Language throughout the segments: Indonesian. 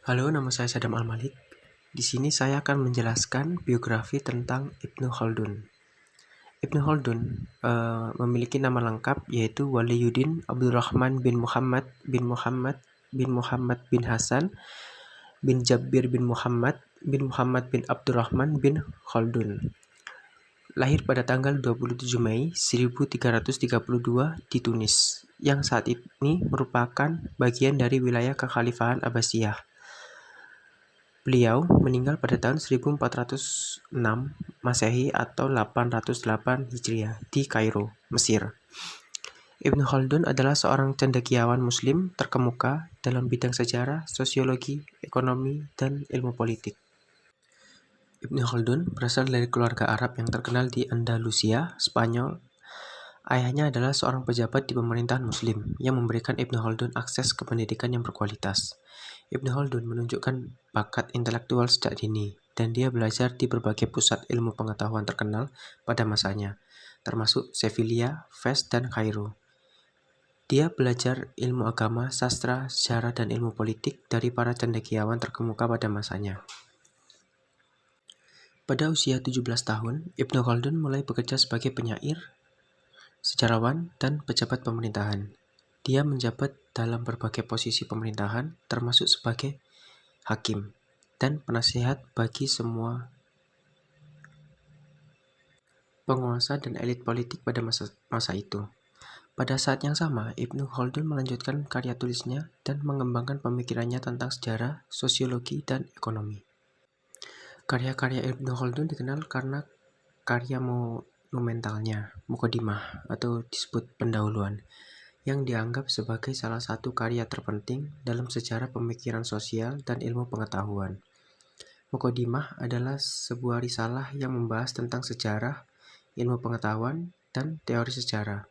Halo, nama saya Sadam Al-Malik. Di sini saya akan menjelaskan biografi tentang Ibnu Khaldun. Ibnu Khaldun memiliki nama lengkap yaitu Waliyuddin Abdurrahman bin Muhammad bin Muhammad bin Muhammad bin Hasan bin Jabir bin Muhammad bin Abdurrahman bin Khaldun. Lahir pada tanggal 27 Mei 1332 di Tunis, yang saat ini merupakan bagian dari wilayah Kekhalifahan Abbasiyah. Beliau meninggal pada tahun 1406 Masehi atau 808 Hijriah di Kairo, Mesir. Ibnu Khaldun adalah seorang cendekiawan muslim terkemuka dalam bidang sejarah, sosiologi, ekonomi, dan ilmu politik. Ibnu Khaldun berasal dari keluarga Arab yang terkenal di Andalusia, Spanyol. Ayahnya adalah seorang pejabat di pemerintahan muslim yang memberikan Ibnu Khaldun akses ke pendidikan yang berkualitas. Ibnu Khaldun menunjukkan bakat intelektual sejak dini, dan dia belajar di berbagai pusat ilmu pengetahuan terkenal pada masanya, termasuk Sevilla, Fes, dan Kairo. Dia belajar ilmu agama, sastra, sejarah, dan ilmu politik dari para cendekiawan terkemuka pada masanya. Pada usia 17 tahun, Ibnu Khaldun mulai bekerja sebagai penyair, sejarawan, dan pejabat pemerintahan. Dia menjabat dalam berbagai posisi pemerintahan, termasuk sebagai hakim dan penasihat bagi semua penguasa dan elit politik pada masa itu. Pada saat yang sama, Ibnu Khaldun melanjutkan karya tulisnya dan mengembangkan pemikirannya tentang sejarah, sosiologi, dan ekonomi. Karya-karya Ibnu Khaldun dikenal karena karya monumentalnya, Muqaddimah atau disebut pendahuluan, yang dianggap sebagai salah satu karya terpenting dalam sejarah pemikiran sosial dan ilmu pengetahuan. Muqaddimah adalah sebuah risalah yang membahas tentang sejarah, ilmu pengetahuan, dan teori sejarah.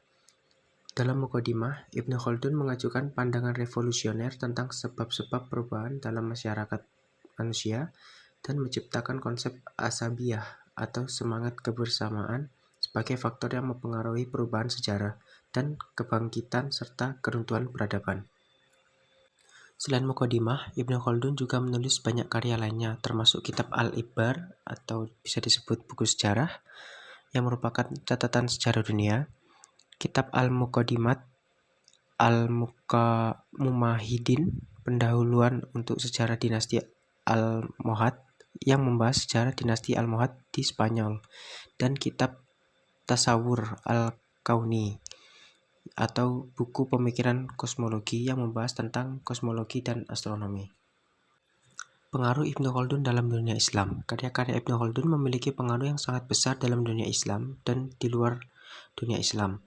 Dalam Muqaddimah, Ibnu Khaldun mengajukan pandangan revolusioner tentang sebab-sebab perubahan dalam masyarakat manusia dan menciptakan konsep asabiyah atau semangat kebersamaan sebagai faktor yang mempengaruhi perubahan sejarah dan kebangkitan serta keruntuhan peradaban. Selain Muqaddimah, Ibnu Khaldun juga menulis banyak karya lainnya, termasuk kitab Al-Ibbar atau bisa disebut buku sejarah, yang merupakan catatan sejarah dunia, kitab Al-Muqaddimat Al-Mumahidin, pendahuluan untuk sejarah dinasti Almohad, yang membahas sejarah dinasti Almohad di Spanyol, dan kitab Tasawur Al-Kauni atau buku pemikiran kosmologi yang membahas tentang kosmologi dan astronomi. Pengaruh Ibnu Khaldun dalam dunia Islam. Karya-karya Ibnu Khaldun memiliki pengaruh yang sangat besar dalam dunia Islam dan di luar dunia Islam.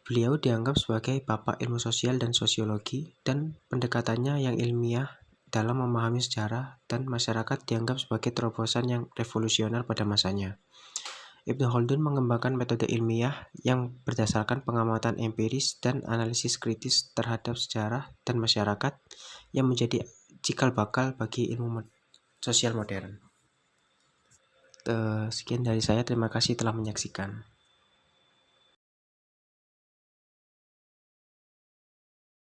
Beliau dianggap sebagai bapak ilmu sosial dan sosiologi, dan pendekatannya yang ilmiah dalam memahami sejarah dan masyarakat dianggap sebagai terobosan yang revolusioner pada masanya. Ibnu Khaldun mengembangkan metode ilmiah yang berdasarkan pengamatan empiris dan analisis kritis terhadap sejarah dan masyarakat, yang menjadi cikal bakal bagi ilmu sosial modern. Sekian dari saya, terima kasih telah menyaksikan.